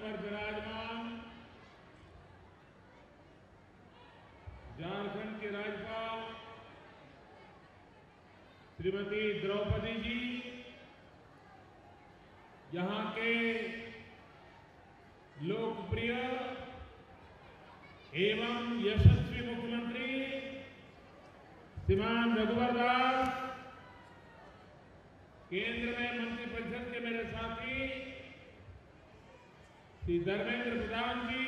पर विराजमान झारखंड के राज्यपाल श्रीमती द्रौपदी जी, यहां के लोकप्रिय एवं यशस्वी मुख्यमंत्री श्रीमान रघुवर दास, केंद्र में मंत्रिपरिषद के मेरे साथी श्री धर्मेंद्र प्रधान जी,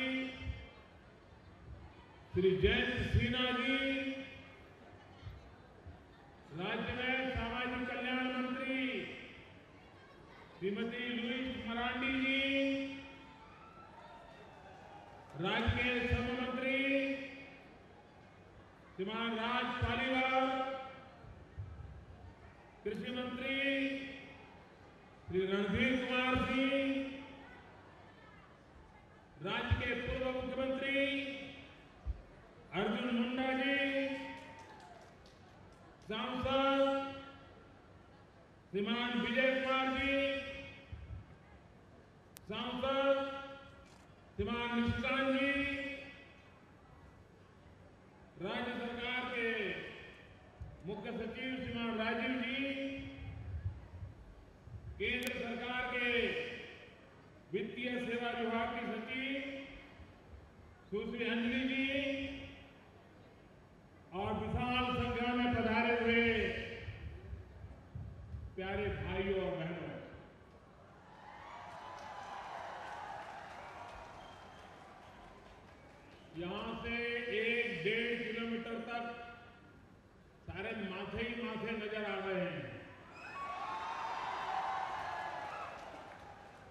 श्री जयंत सिन्हा जी, राज्य में सामाजिक कल्याण मंत्री श्रीमती लुईस मरांडी जी, राज्य के श्रम मंत्री श्रीमान राज पालीवाल, कृषि मंत्री श्री रणधीर कुमार सिंह, राज्य के पूर्व मुख्यमंत्री अर्जुन मुंडा जी, सांसद श्रीमान विजय कुमार जी, सांसद श्रीमान निशिकांत जी, राज्य सरकार के मुख्य सचिव श्रीमान राजीव जी, केंद्र सरकार के वित्तीय सेवा विभाग की सचिव सुश्री अंजलि जी और विशाल संख्या में पधारे हुए प्यारे भाइयों और बहनों, यहां से 1-1.5 किलोमीटर तक सारे माथे ही माथे नजर आ रहे हैं।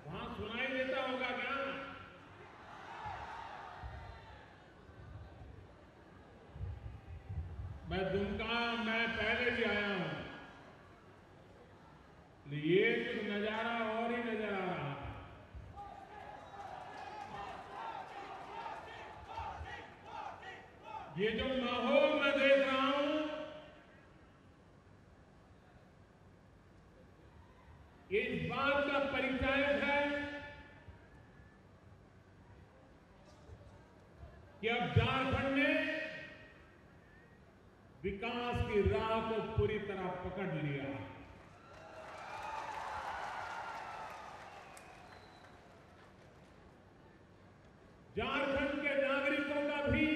वहां सुनाई देता होगा क्या? मैं दुमका मैं पहले भी आया हूं, ये कुछ नजारा और ही नजर आ रहा है। ये जो माहौल मैं देख रहा हूं, ये इस बात का परिचायक है कि अब झारखंड ने विकास की राह को पूरी तरह पकड़ लिया। झारखंड के नागरिकों का भी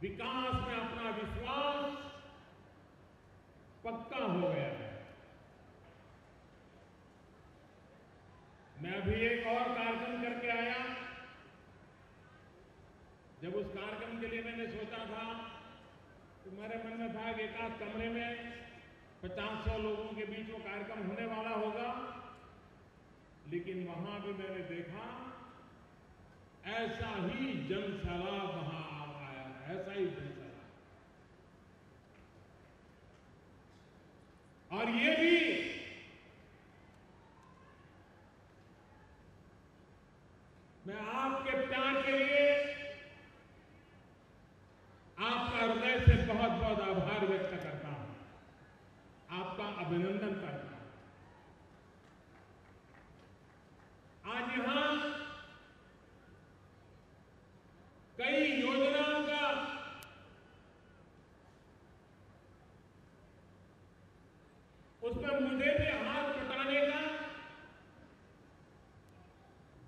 विकास में अपना विश्वास पक्का हो गया है। मैं अभी एक और कार्यक्रम करके आया। जब उस कार्यक्रम के लिए मैंने सोचा था तो मेरे मन में था कि एक आध कमरे में 50-100 लोगों के बीच वो कार्यक्रम होने वाला होगा, लेकिन वहां भी मैंने देखा ऐसा ही जनसैलाब वहां आया, ऐसा ही जनसैलाब। और ये भी मैं आपके प्यार के लिए आपका हृदय से बहुत बहुत आभार व्यक्त करता हूं, आपका अभिनंदन करता हूं। आज यहां कई योजनाओं का उसमें मुझे भी हाथ बटाने का,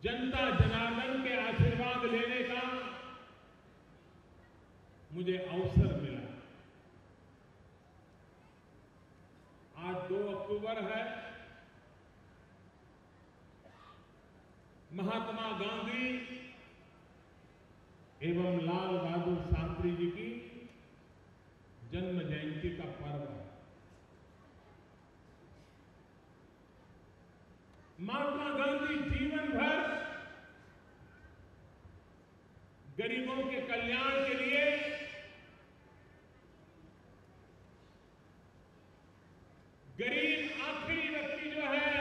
जनता जनार्दन के आशीर्वाद लेने का मुझे अवसर मिला। आज 2 अक्टूबर है। महात्मा गांधी एवं लाल बहादुर शास्त्री जी की जन्म जयंती का पर्व है। महात्मा गांधी जीवन भर गरीबों के कल्याण के लिए गरीब आखिरी व्यक्ति जो है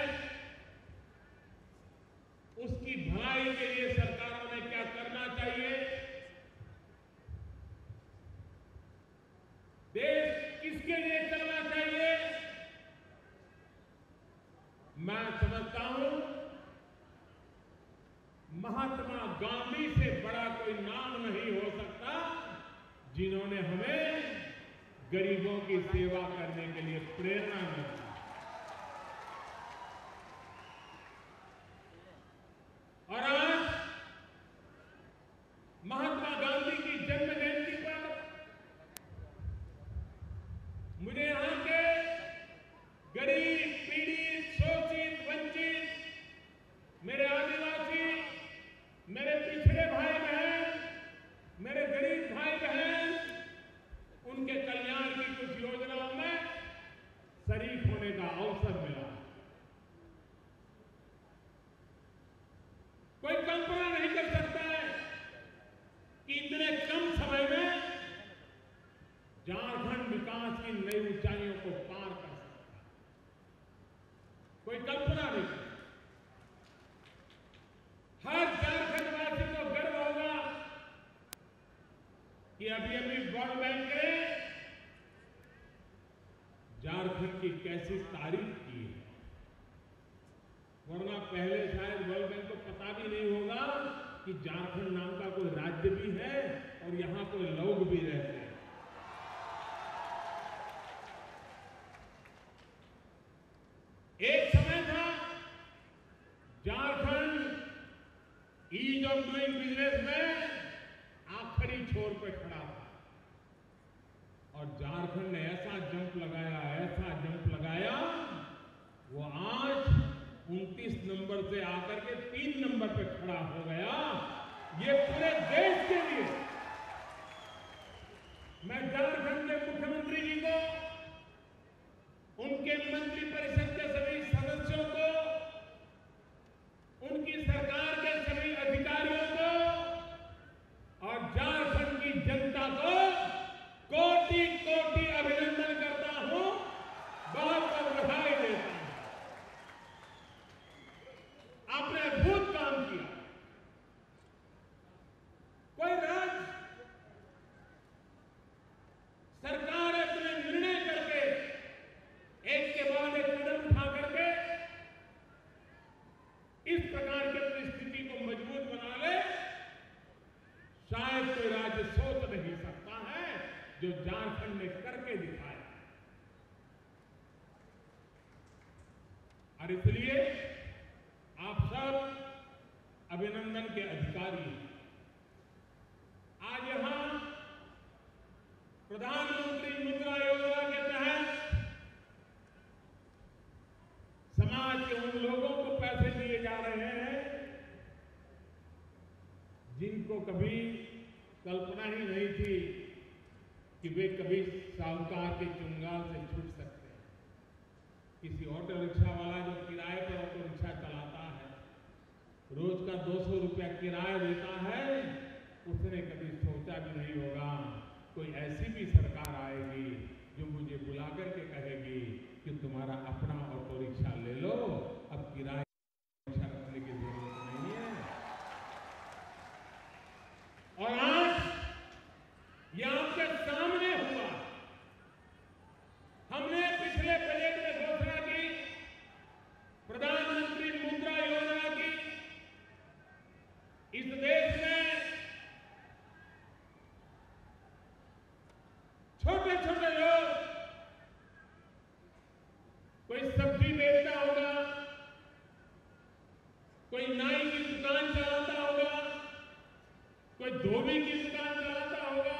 उसकी भलाई के लिए सरकारों ने क्या करना चाहिए, देश किसके लिए चलना चाहिए, मैं समझता हूं गांधी से बड़ा कोई नाम नहीं हो सकता जिन्होंने हमें गरीबों की सेवा करने के लिए प्रेरणा दी। और आज महात्मा गांधी की जन्म जयंती पर मुझे यहां के गरीब, पीड़ित, शोषित, वंचित, मेरे आदिवासी, मेरे पिछड़े भाई बहन, मेरे गरीब भाई बहन, उनके कल्याण की कुछ योजनाओं में शरीक होने का अवसर मिला। कोई कल्पना नहीं कर सकता है कि इतने कम समय में झारखंड विकास की नई ऊंचाइयों को पार कर सकता है। कोई कल्पना नहीं कर सकता। हर झारखंडवासी को गर्व होगा कि अभी वर्ल्ड बैंक ने झारखंड की कैसी तारीफ की है। वरना पहले शायद वर्ल्ड बैंक को पता भी नहीं होगा कि झारखंड नाम का कोई राज्य भी है और यहां कोई लोग भी रहते हैं। एक समय था Jharkhand ease of doing business में आखिरी छोर पे खड़ा था और झारखंड ने ऐसा जंप लगाया, वो आज 29 नंबर से आकर के 3 नंबर पे खड़ा हो गया। ये पूरे देश के लिए मैं झारखंड के मुख्यमंत्री जी को, उनके मंत्रिपरिषद के सभी सदस्यों को, उनकी सरकार के सभी अधिकारियों को और झारखंड की जनता को कोटि कोटि अभिनंदन करता हूं, बहुत बहुत बधाई देता हूं। आपने अद्भुत काम किया। कोई राज्य सरकार अपने निर्णय करके एक के बाद एक कदम उठा करके इस प्रकार की अपनी स्थिति को मजबूत बना ले, शायद कोई राज्य सोच नहीं सकता है जो झारखंड ने करके दिखाया। और इसलिए आप सब अभिनंदन के अधिकारी हैं। आज यहां प्रधानमंत्री मुद्रा योजना के तहत समाज के उन लोगों को पैसे दिए जा रहे हैं जिनको कभी कल्पना ही नहीं थी कि वे कभी साहूकार के चुंगाल से छूट सकते हैं। किसी ऑटो रिक्शा वाला जो किराए पर ऑटो रिक्शा चलाता है, रोज का 200 रुपया किराया देता है, उसने कभी सोचा भी नहीं होगा कोई ऐसी भी सरकार आएगी जो मुझे बुला करके कहेगी कि तुम्हारा अपना ऑटो रिक्शा ले लो, अब किराए रिक्शा रखने की जरूरत नहीं है। और आज ये आपके सामने हुआ। हमने पिछले बजट में घोषणा की, प्रधानमंत्री मुद्रा योजना की। इस देश में छोटे छोटे लोग, कोई सब्जी बेचता होगा, कोई नाई की दुकान चलाता होगा, कोई धोबी की दुकान चलाता होगा,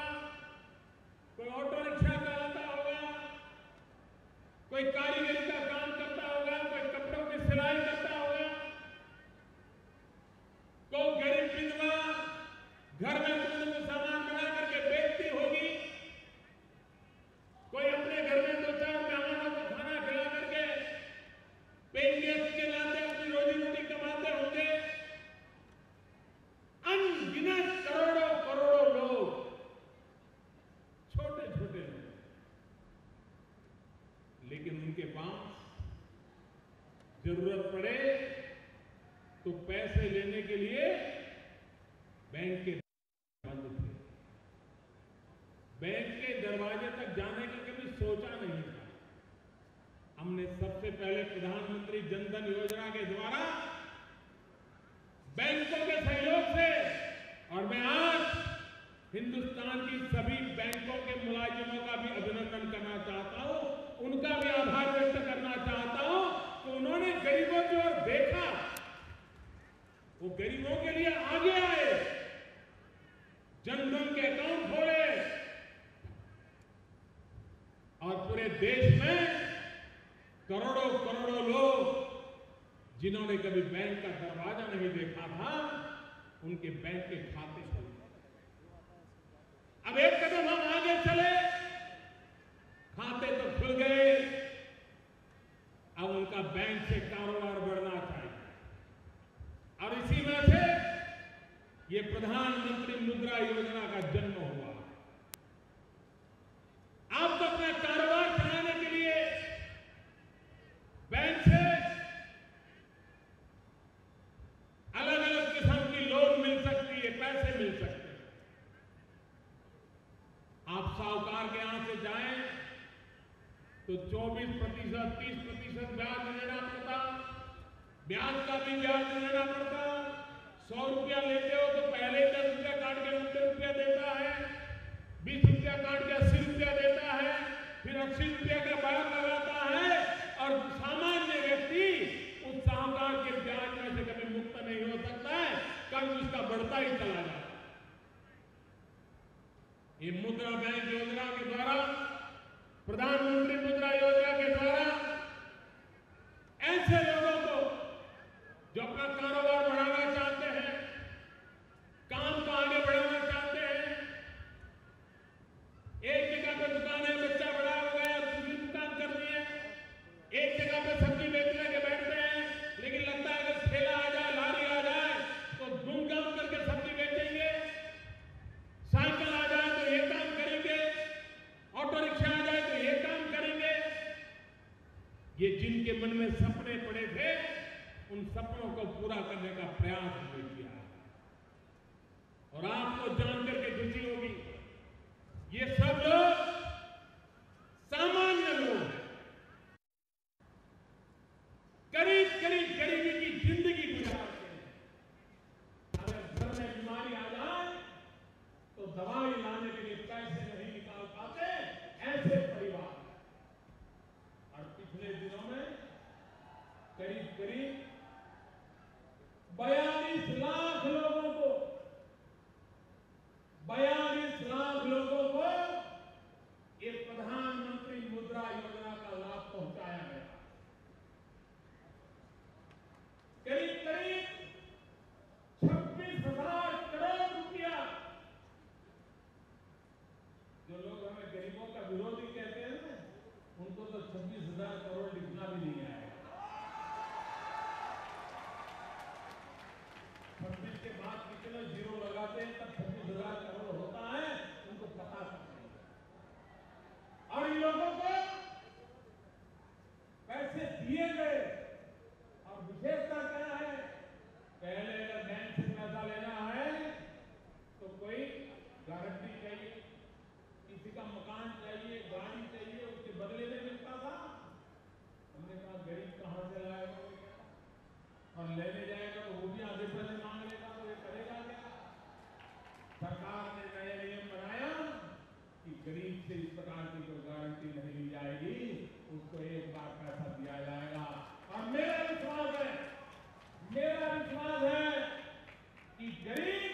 कोई ऑटो रिक्शा चलाता होगा, कोई कारीगरी का काम करता होगा, कोई कपड़ों की सिलाई करता होगा, कोई गरीब विधवा घर में कुछ सामान बना करके बेचती होगी, कोई अपने घर में 2-4 मेहमानों को खाना खिला करके पेन गेस्ट के नाते अपनी रोजी रोटी कमाते होंगे। अनगिनत करोड़ों करोड़ों लोग, छोटे छोटे लोग, लेकिन उनके पास जरूरत पड़े तो पैसे लेने के लिए बैंक के बंद थे। बैंक के दरवाजे तक जाने का कभी सोचा नहीं था। हमने सबसे पहले प्रधानमंत्री जनधन योजना के द्वारा बैंकों के सहयोग से हिंदुस्तान की सभी बैंकों के मुलाजिमों का भी अभिनंदन करना चाहता हूं, उनका भी आभार व्यक्त करना चाहता हूं कि उन्होंने गरीबों की ओर देखा, वो गरीबों के लिए आगे आए, जनधन के अकाउंट खोले और पूरे देश में करोड़ों करोड़ों लोग जिन्होंने कभी बैंक का दरवाजा नहीं देखा था, उनके बैंक के खाते खुल गए। अब एक कदम हम आगे चले, खाते तो खुल गए, अब उनका बैंक से कारोबार बढ़ना चाहिए और इसी में से ये प्रधानमंत्री मुद्रा योजना का जन्म हुआ। आपको अपना कारोबार चलाने के लिए बैंक से अलग अलग किस्म की लोन मिल सकती है, पैसे मिल सकते हैं। आप साहूकार के यहां से जाएं तो 24%, 30% ब्याज देना पड़ता, ब्याज का भी ब्याज देना पड़ता। 100 रुपया लेते हो तो पहले 10 रुपया काट के 90 रुपया देता है, 20 रुपया काट के 80 रुपया देता है, फिर 80 रुपया का ब्याज लगाता है और सामान्य व्यक्ति उस साहूकार के ब्याज में से कभी मुक्त नहीं हो सकता है, कभी उसका बढ़ता ही चला जाता है। ये मुद्रा बैंक योजना के द्वारा, प्रधानमंत्री मुद्रा योजना के द्वारा ऐसे लोगों को जो अपना कारोबार बढ़ाना चाहते हैं, काम को आगे बढ़ाना चाहते हैं, एक जगह पे दुकान है, बच्चा बड़ा हो गया, दूसरी दुकान करनी है, एक जगह पे सब्जी बेचने के बैठते हैं, लेकिन लगता है अगर ठेला आ जाए, लारी आ जाए तो धूम काम करके सब्जी बेचेंगे, साइकिल आ जाए तो ये काम करेंगे, ऑटो रिक्शा आ जाए तो ये काम करेंगे। ये जिनके मन में सपने पड़े थे, उन सपनों को पूरा करने का प्रयास हमने किया है और आपको जानकर के खुशी होगी, ये सब लोग सामान्य लोग हैं, करीब करीब गरीबी की जिंदगी गुजारते हैं। अगर घर में बीमारी आ जाए तो दवाई लाने के लिए पैसे नहीं निकाल पाते, ऐसे परिवार। और पिछले दिनों में करीब करीब 42 लाख लोगों को 42 लाख लोगों को ये प्रधानमंत्री मुद्रा योजना का लाभ पहुंचाया गया। करीब करीब 26,000 करोड़ रुपया। जो लोग हमें गरीबों का विरोधी कहते हैं ना, उनको तो 26,000 करोड़ लिखना भी नहीं आएगा। 26 के बाद कितने जीरो लगाते हैं तब 26,000 करोड़ होता है, उनको पता नहीं। और इन लोगों को पैसे दिए गए और विशेषता क्या है, पहले अगर बैंक से पैसा लेना है तो कोई गारंटी चाहिए, किसी का मकान चाहिए, गाड़ी चाहिए, उसके बदले में मिलता था। हमने कहा गरीब कहां से लाएगा और लेने जाएगा तो वो भी आधे पैसे मांग लेगा, तो ये करेगा क्या? सरकार ने नया नियम बनाया कि गरीब से इस प्रकार की कोई गारंटी नहीं ली जाएगी, उसको एक बार पैसा दिया जाएगा। और मेरा विश्वास है कि गरीब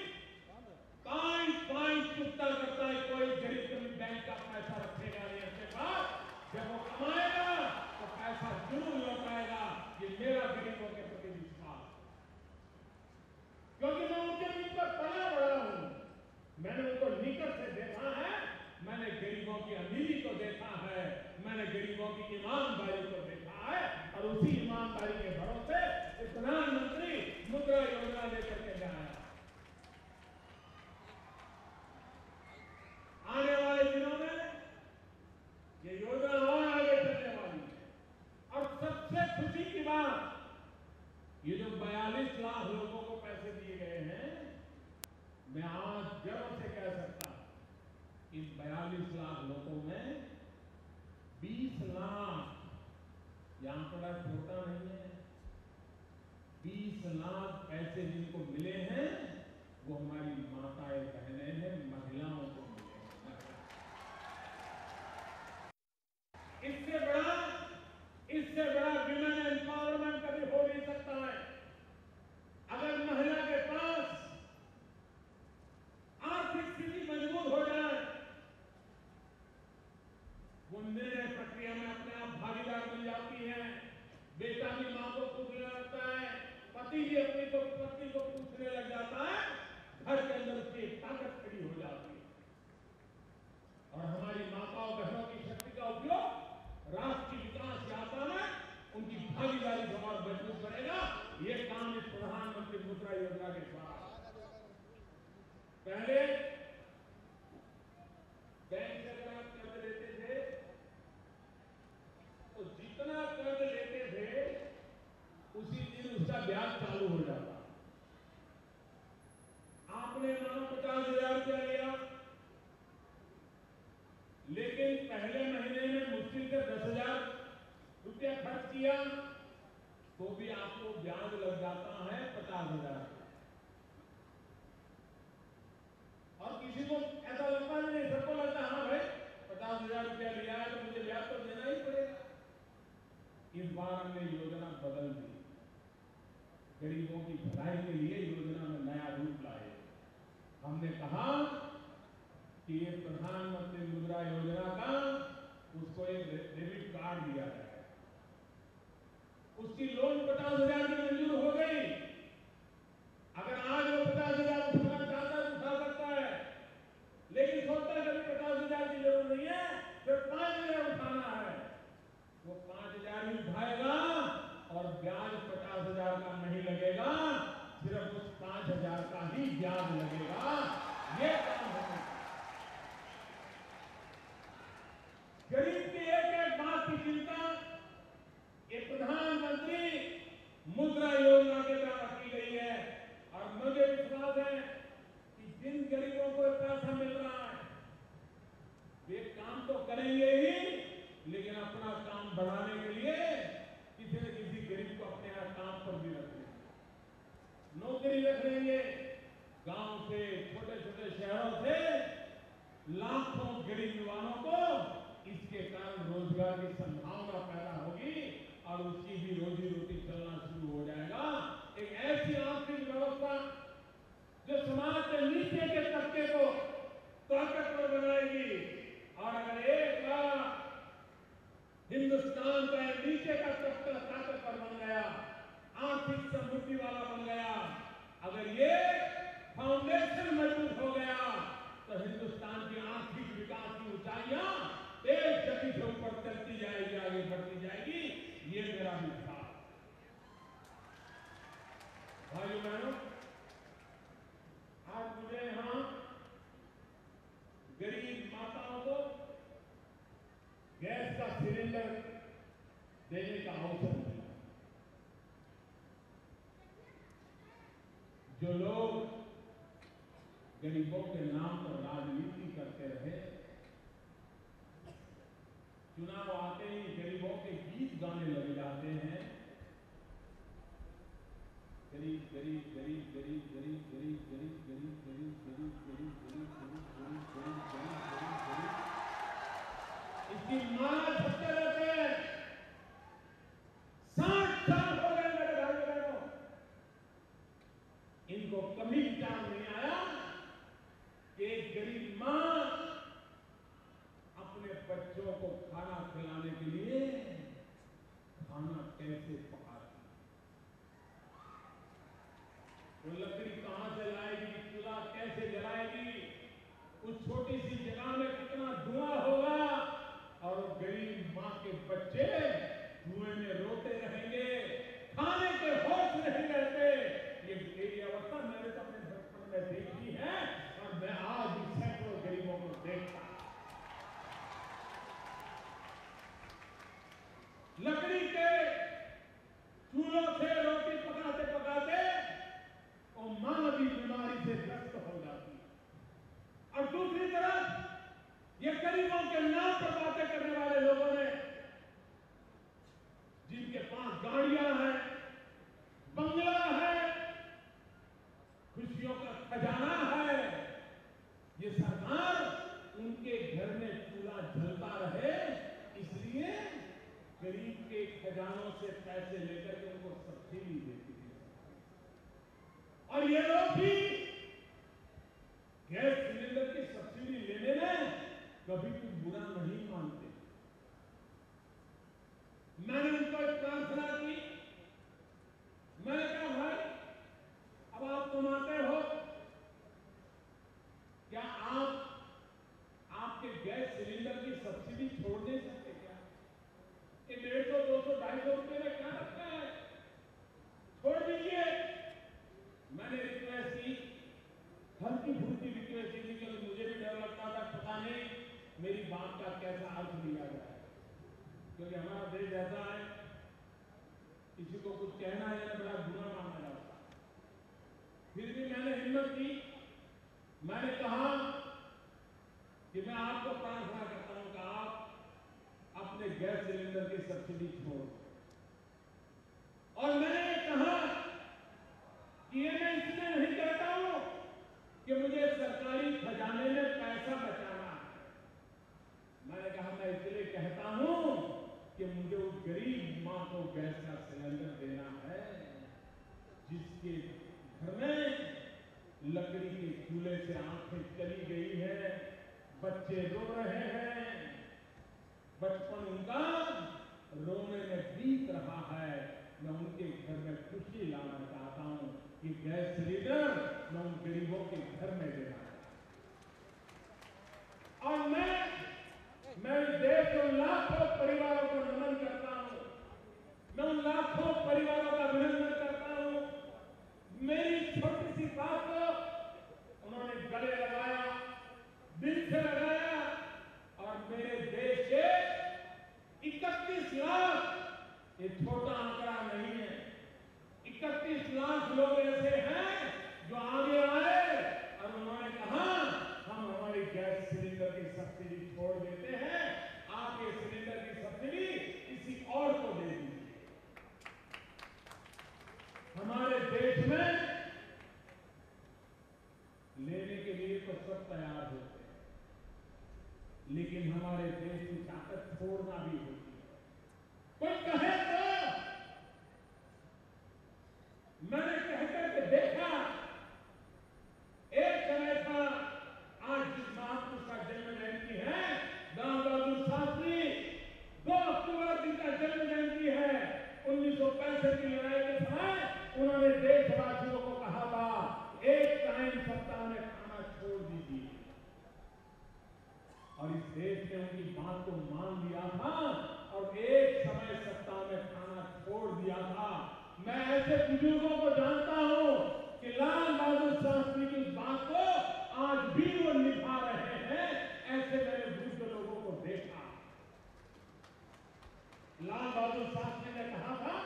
पॉइंट चुकता करता है, कोई गरीब कभी बैंक का पैसा रखेगा नहीं अपने पास, जब वो कमाएगा तो पैसा जरूर लौटाएगा। ये मेरा गरीबों के प्रति विश्वास, क्योंकि मैं उनके बीच पर पला बड़ा हूं, मैंने उनको निकट से देखा है, मैंने गरीबों की अमीरी को देखा है, मैंने गरीबों की ईमानदारी को देखा है और उसी ईमानदारी के भरोसे प्रधानमंत्री मुद्रा योजना लेकर के आया। आने वाले दिनों में ये योजना और आगे चलने वाली है। और सबसे खुशी की बात, ये जो 42 लाख लोगों को पैसे दिए गए हैं, मैं आज गर्व से कह सकता हूं, इन 42 लाख लोगों में 20 लाख, यहां आंकड़ा छोटा नहीं है, 20 लाख पैसे जिनको मिले हैं वो हमारी माताएं बहनें हैं, महिलाएं वो निर्णय प्रक्रिया में अपने आप भागीदार बन जाती है। बेटा भी मां को पूछने लगता है, पति भी अपनी को पत्नी को पूछने लग जाता है। घर के अंदर उसकी एक ताकत खड़ी हो जाती है और हमारी माताओं बहनों की शक्ति का उपयोग राष्ट्र की विकास यात्रा में उनकी भागीदारी को और मजबूत करेगा। ये काम इस प्रधानमंत्री मुद्रा योजना के द्वारा पहले बैंक से अगर आप कर्ज लेते थे तो जितना कर्ज लेते थे उसी दिन उसका ब्याज चालू हो जाता। आपने मानो 50,000 रुपया लिया, लेकिन पहले महीने में मुश्किल से 10,000 रुपया खर्च किया तो भी आपको ब्याज लग जाता है 50,000। और किसी को ऐसा लगता नहीं, सबको लगता है हाँ भाई 50,000 रुपया लिया है तो मुझे ब्याज तो देना ही पड़ेगा। इस बार हमने योजना बदल दी, गरीबों की भलाई के लिए योजना में नया रूप लाए। हमने कहा कि ये प्रधानमंत्री मुद्रा योजना का उसको एक डेबिट कार्ड दिया जाए। उसकी लोन 50,000 की मंजूर हो गई। अगर आज वो 50,000 उठाना चाहता है तो उठा सकता है, लेकिन सोचता है कभी 50,000 की जरूरत नहीं है, सिर्फ 5,000 उठाना है। वो 5,000 ही उठाएगा और ब्याज 50,000 का नहीं लगेगा, सिर्फ उस 5,000 का ही ब्याज लगेगा। ये काम है। गरीब की एक एक बात की चिंता ये प्रधानमंत्री मुद्रा योजना के द्वारा की गई है। और मुझे विश्वास है कि जिन गरीबों को पैसा मिल रहा है वे काम तो करेंगे ही, लेकिन अपना काम बढ़ाने के लिए किसी न किसी गरीब को अपने यहां काम पर भी रख लेंगे, नौकरी रख लेंगे। गांव से, छोटे छोटे शहरों से लाखों गरीब युवाओं को इसके कारण रोजगार की संभावना पैदा होगी और उसकी भी रोजी रोटी चलना शुरू हो जाएगा। एक ऐसी आर्थिक व्यवस्था जो समाज के नीचे के तबके को ताकतवर बनाएगी। और अगर एक बार हिंदुस्तान का नीचे का तबका ताकतवर बन गया, आर्थिक समृद्धि वाला बन गया, अगर ये फाउंडेशन मजबूत हो गया तो हिंदुस्तान की आर्थिक विकास की ऊंचाइयां तेज गति से ऊपर चलती जाएगी, आगे बढ़ती जाएगी। ये मेरा विश्वास। भाइयों बहनों, आज मुझे यहां गरीब माताओं को गैस का सिलेंडर देने का अवसर मिला। जो लोग गरीबों के नाम पर राजनीति करते रहे, चुनाव आते ही गरीबों के गीत गाने लग जाते हैं, गरीब गरीब गरीब गरीब गरीब गरीब गरीब गरीब गरीब गरीब गरीब गरीब गरीब गरीब गरीब गरीब गरीब इसकी माला जपते रहते हैं। 60 साल हो गए मेरे भाई बहनों, इनको कभी विचार नहीं आया कि एक गरीब मां अपने बच्चों को खाना खिलाने के लिए खाना कैसे पकाती, वो लकड़ी कहां से लाएगी, चूल्हा कैसे जलाएगी, उस छोटी सी जगह में कितना धुआं होगा और गरीब मां के बच्चे धुएं में रोते रहेंगे, खाने के होश नहीं रहते। ये मेरी अवस्था मैंने तो अपने बचपन में देखी है और मैं आज भी सैकड़ों गरीबों को देखता हूं। लकड़ी के चूल्हों से रोटी पकाते पकाते और मां भी बीमारी से ग्रस्त हो जाती है। और दूसरी तरफ ये गरीबों के नाम पर बातें करने वाले लोगों ने, जिनके पास गाड़ियां हैं, बंगला है, खुशियों का खजाना है, ये सरकार उनके घर में चूल्हा जलता रहे इसलिए गरीब के खजानों से पैसे लेकर के उनको सब्सिडी देती है। और ये लोग भी गैस सिलेंडर की सब्सिडी लेने में कभी कुछ बुरा नहीं मानते। क्योंकि हमारा देश ऐसा है, किसी को कुछ कहना है बड़ा बुरा माना जाता है। फिर भी मैंने हिम्मत की, मैंने कहा कि मैं आपको प्रार्थना करता हूं कि आप अपने गैस सिलेंडर की सब्सिडी छोड़ दो। और मैंने कहा कि ये मैं इसलिए नहीं कहता हूं कि मुझे सरकारी खजाने में पैसा बचाना है। मैंने कहा मैं इसलिए कहता हूं कि मुझे उस गरीब मां को गैस का सिलेंडर देना है जिसके घर में लकड़ी के चूल्हे से आंखें चली गई है, बच्चे रो रहे हैं, बचपन उनका रोने में बीत रहा है। मैं उनके घर में खुशी लाना चाहता हूं कि गैस सिलेंडर मैं उन गरीबों के घर में देना चाहता हूं। और मैं देश के लाखों परिवारों को नमन करता हूं, मैं उन लाखों परिवारों का अभिनंदन करता हूं। मेरी छोटी सी बात को उन्होंने गले लगाया, दिल से लगाया और मेरे देश के 31 लाख, ये छोटा आंकड़ा नहीं है, 31 लाख लोग ऐसे हैं जो आगे आए और उन्होंने कहा हम हमारी गैस सिलेंडर की सब्सिडी छोड़ देते हैं, आप ये सिलेंडर की सब्सिडी किसी और को दे दीजिए। हमारे देश में लेने के लिए तो सब तैयार होते हैं, लेकिन हमारे देश की ताकत छोड़ना भी होती है। कोई कहे तो मैंने कहकर के देखा, एक समय था, आज जिस महापुरुष का जन्म जयंती है, लाल बहादुर शास्त्री, 2 अक्टूबर जिनका जन्म जयंती है, 1965 की लड़ाई के समय उन्होंने देशवासियों को कहा था एक टाइम सप्ताह में खाना छोड़ दीजिए, और इस देश ने उनकी बात को मान लिया था और एक समय सप्ताह में खाना छोड़ दिया था। मैं ऐसे बुजुर्गों को जानता हूं कि लाल बहादुर शास्त्री की इस बात को आज भी वो निभा रहे हैं। ऐसे मैंने बुजुर्ग लोगों को देखा। लाल बहादुर शास्त्री ने कहा था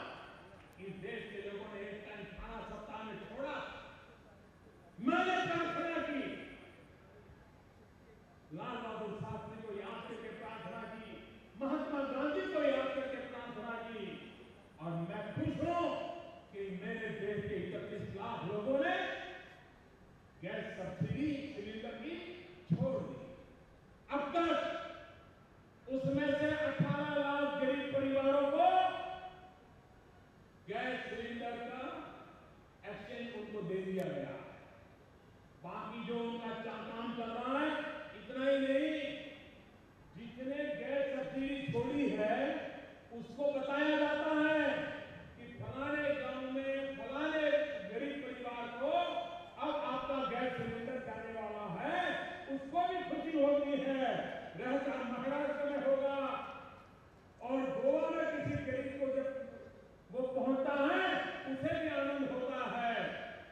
कि देश के लोगों ने एक टाइम खाना सप्ताह में छोड़ा। मैंने प्रार्थना की, लाल बहादुर शास्त्री को याद करके प्रार्थना की, महात्मा गांधी को याद करके प्रार्थना की, और मैं खुश हूं कि मेरे देश के 31 लाख लोगों ने गैस सब्सिडी सिलेंडर की छोड़ दी। अब तक उसमें से 18 लाख गरीब परिवारों को गैस सिलेंडर का एक्सचेंज उनको दे दिया गया। बाकी जो उनका काम चल रहा है, इतना ही नहीं, जिसने गैस सब्सिडी छोड़ी है उसको बताया जाता है कि फलाने गांव में फलाने गरीब परिवार को अब आपका गैस सिलेंडर जाने वाला है। उसको भी खुशी होती है, रहता महाराष्ट्र में होगा और गोवा में किसी गरीब को जब वो पहुंचता है उसे भी आनंद होता है।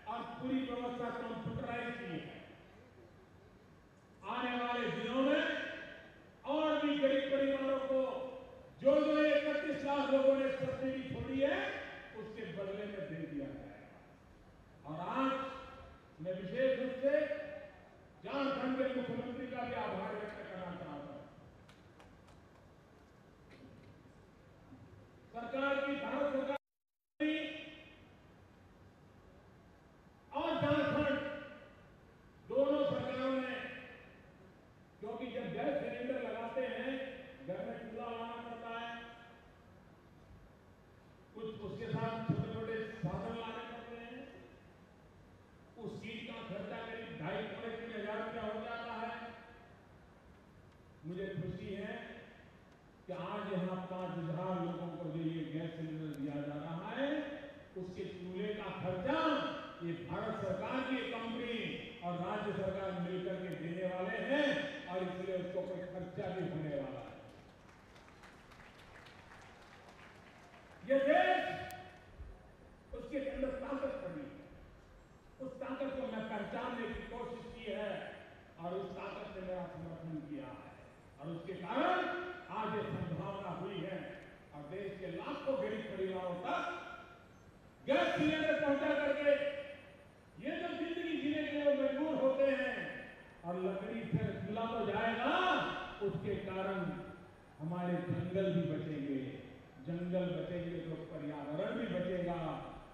और पूरी व्यवस्था कंप्यूटराइज की है। आने वाले दिनों में और भी गरीब परिवारों को जो 31 लाख लोगों ने सब्सिडी छोड़ी है उसके बदले में दे दिया जाएगा। और आज मैं विशेष रूप से झारखंड के मुख्यमंत्री का भी आभार व्यक्त करना चाहता हूं। सरकार की, भारत सरकार और झारखंड दोनों सरकारों ने, क्योंकि जब गैस सिलेंडर लगाते हैं घर में चूल्हा लाना पड़ता है, कुछ उसके साथ छोटे छोटे साधन लाने पड़ते हैं, उस चीज का खर्चा करीब 2.5-3 हजार रुपया हो जाता है। मुझे खुशी है कि आज यहां 5,000 लोगों को जो ये गैस सिलेंडर दिया जा रहा है, उसके चूल्हे का खर्चा ये भारत सरकार की कंपनी और राज्य सरकार मिलकर के देने वाले हैं, और इसलिए उसको कोई खर्चा भी होने वाला है। ये देश, उसके अंदर ताकत पड़ी है, उस ताकत को मैं पहचानने की कोशिश की है और उस ताकत ने मेरा समर्थन किया है, और उसके कारण आज ये संभावना हुई है हमारे जंगल भी बचेंगे। जंगल बचेंगे तो पर्यावरण भी बचेगा,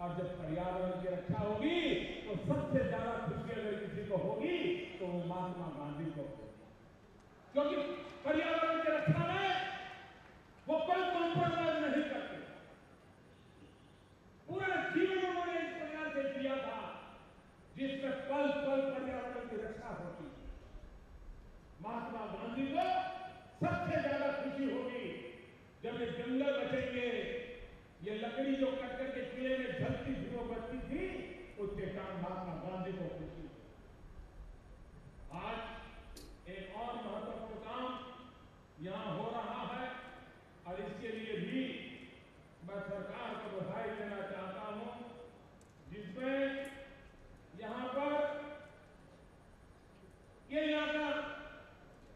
और जब पर्यावरण की रक्षा होगी तो सबसे ज्यादा खुशी अगर किसी को होगी तो वो महात्मा गांधी को होगी, क्योंकि पर्यावरण की रक्षा में वो कोई कॉम्प्रोमाइज नहीं करते। पूरा जीवन उन्होंने इस प्रकार से किया था जिसमें पल पल पर्यावरण की रक्षा होती। महात्मा गांधी को सबसे ज्यादा खुशी होगी जब ये जंगल बचेंगे, ये लकड़ी जो कट करके चूल्हे में जलती थी वो बचती थी, उसके कारण महात्मा गांधी को खुशी हो। आज एक और महत्वपूर्ण काम यहां हो रहा है, और इसके लिए भी मैं सरकार को बधाई देना चाहता हूं, जिसमें यहां पर ये इलाका,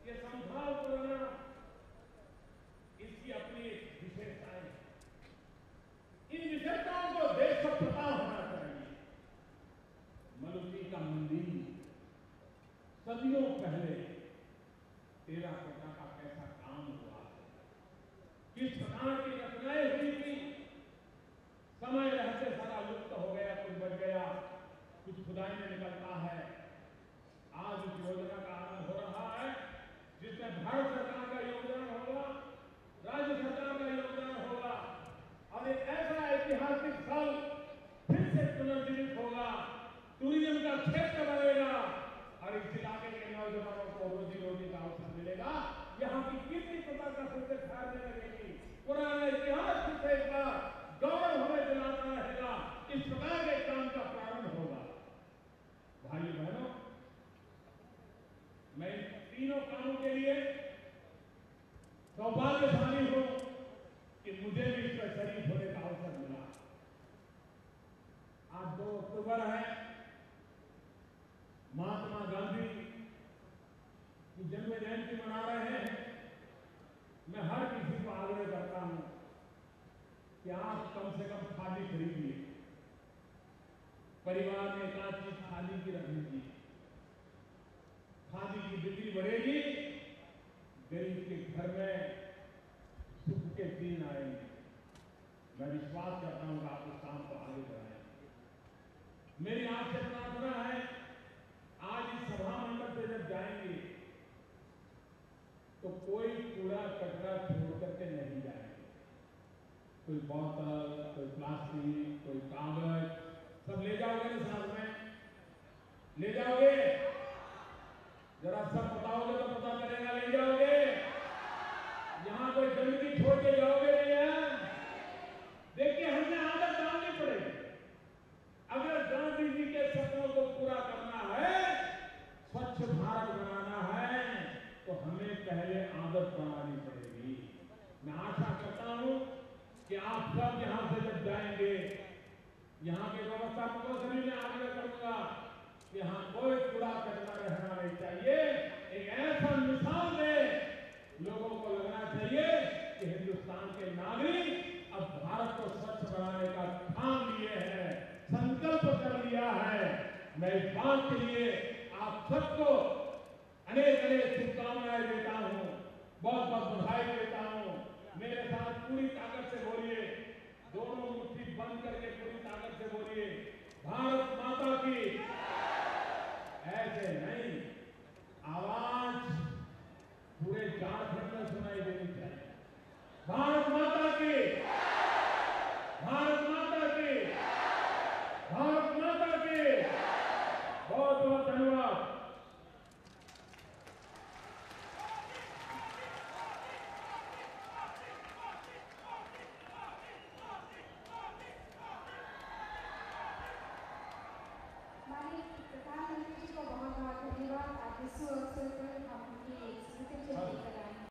ये संभाल पुराना, इसकी अपनी विशेषताएं हैं। इन विशेषताओं को देश को पता होना चाहिए। मलुकी का मंदिर सदियों पहले टेराकोटा का कैसा काम हुआ, किस प्रकार की रचनाएं हुई थी, समय रहते सारा लुप्त हो गया, कुछ बच गया, कुछ खुदाई में निकलता है। आज इस योजना का आरंभ हो रहा है जिसमें भारत सरकार का योगदान होगा, राज्य सरकार का योगदान होगा, और एक ऐसा ऐतिहासिक स्थल फिर से पुनर्जीवित होगा, टूरिज्म का क्षेत्र बनेगा, और इस इलाके के नौजवानों को रोजी रोटी का अवसर मिलेगा। यहाँ की कीर्ति पताका फिर से फहरने लगेगी, पुराने इतिहास फिर से एक बार गौरव हमें दिलाता रहेगा। इस प्रकार के काम का प्रारंभ होगा। भाइयों बहनों, मैं इन तीनों कामों के लिए सौभाग्यशाली हूं कि मुझे भी इसमें शरीक होने का अवसर मिला। आज 2 अक्टूबर है, महात्मा गांधी की जन्म जयंती मना रहे हैं। मैं हर किसी को आग्रह करता हूं कि आप कम से कम खादी खरीदिए, परिवार में एक आध चीज खादी की रख लीजिए। खादी की बिक्री बढ़ेगी, गरीब के घर में सुख के दिन आएंगे। मैं विश्वास करता हूं कि आप उस काम को आगे बढ़ाएंगे। मेरी आपसे प्रार्थना है, आज इस सभा मंडप से जब जाएंगे तो कोई कूड़ा कचरा छोड़ करके नहीं जाएंगे। कोई बोतल, कोई प्लास्टिक, कोई कागज, सब ले जाओगे ना साथ में? ले जाओगे? जरा सब बताओगे तो पता चलेगा, ले जाओगे? यहां कोई गंदगी छोड़ के जाओगे नहीं है? देखिए, हमें आदत डालनी पड़ेगी। अगर गांधी जी के सपनों को पूरा करना है, स्वच्छ भारत बनाना है, तो हमें पहले आदत बनानी पड़ेगी। मैं आशा करता हूं कि आप सब यहां से जब जाएंगे, यहां के व्यवस्थापकों से भी मैं आग्रह करूंगा कि यहां कोई कूड़ा कचरा रहना नहीं चाहिए। एक ऐसा मिसाल दे, लोगों को लगना चाहिए कि हिंदुस्तान के नागरिक अब भारत को स्वच्छ बनाने का ठान लिए हैं, संकल्प कर लिया है। मैं इस बात के लिए आप सबको अनेक अनेक शुभकामनाएं देता हूं, बहुत बहुत बधाई देता हूं।